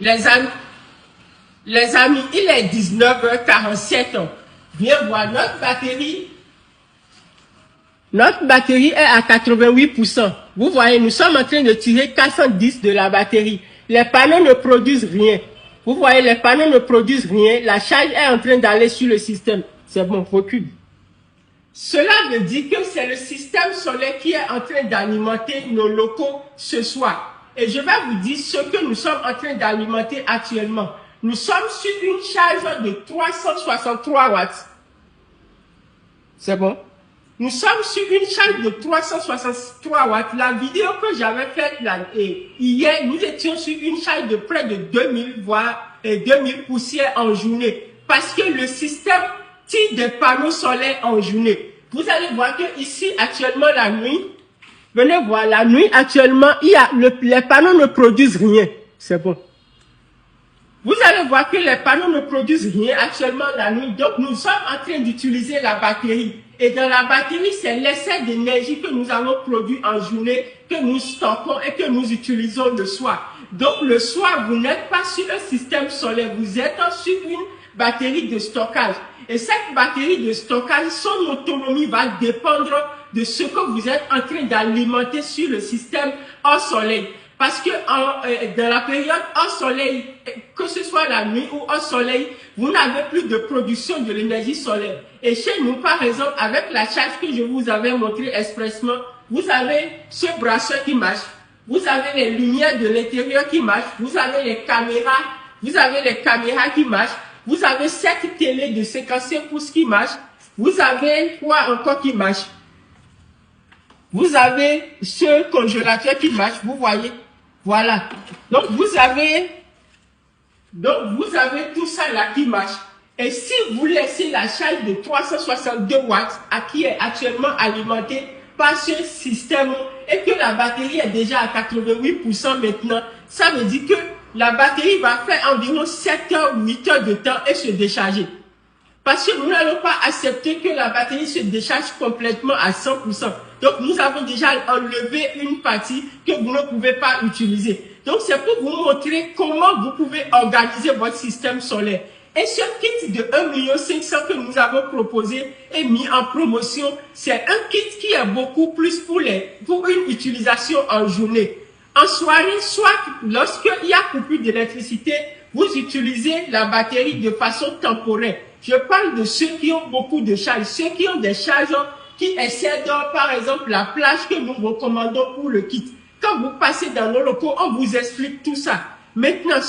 Les amis, il est 19h47. Viens voir notre batterie. Notre batterie est à 88%. Vous voyez, nous sommes en train de tirer 410 de la batterie. Les panneaux ne produisent rien. Vous voyez, les panneaux ne produisent rien. La charge est en train d'aller sur le système. C'est bon, recule. Cela veut dire que c'est le système solaire qui est en train d'alimenter nos locaux ce soir. Et je vais vous dire ce que nous sommes en train d'alimenter actuellement. Nous sommes sur une charge de 363 watts. C'est bon? Nous sommes sur une charge de 363 watts. La vidéo que j'avais faite hier, nous étions sur une charge de près de 2000 voire 2000 poussières en journée. Parce que le système tire des panneaux solaires en journée. Vous allez voir que ici, actuellement, la nuit, venez voir, la nuit, actuellement, les panneaux ne produisent rien. C'est bon. Vous allez voir que les panneaux ne produisent rien actuellement la nuit. Donc, nous sommes en train d'utiliser la batterie. Et dans la batterie, c'est l'excès d'énergie que nous avons produit en journée, que nous stockons et que nous utilisons le soir. Donc, le soir, vous n'êtes pas sur un système solaire, vous êtes sur une batterie de stockage. Et cette batterie de stockage, son autonomie va dépendre de ce que vous êtes en train d'alimenter sur le système hors soleil. Parce que dans la période hors soleil, que ce soit la nuit ou hors soleil, vous n'avez plus de production de l'énergie solaire. Et chez nous, par exemple, avec la charge que je vous avais montré expressement, vous avez ce bracelet qui marche, vous avez les lumières de l'intérieur qui marchent, vous avez les caméras qui marchent, vous avez cette télé de 55 pouces qui marche, vous avez quoi encore qui marche? Vous avez ce congélateur qui marche, vous voyez? Voilà. Donc vous avez tout ça là qui marche. Et si vous laissez la charge de 362 watts qui est actuellement alimentée par ce système et que la batterie est déjà à 88% maintenant, ça veut dire que la batterie va faire environ 7 heures ou 8 heures de temps et se décharger. Parce que nous n'allons pas accepter que la batterie se décharge complètement à 100%. Donc, nous avons déjà enlevé une partie que vous ne pouvez pas utiliser. Donc, c'est pour vous montrer comment vous pouvez organiser votre système solaire. Et ce kit de 1 500 000 que nous avons proposé et mis en promotion, c'est un kit qui est beaucoup plus pour une utilisation en journée. En soirée, soit lorsqu'il y a coupure d'électricité, vous utilisez la batterie de façon temporaire. Je parle de ceux qui ont beaucoup de charges, ceux qui ont des charges qui excèdent, par exemple, la plage que nous recommandons pour le kit. Quand vous passez dans nos locaux, on vous explique tout ça. Maintenant,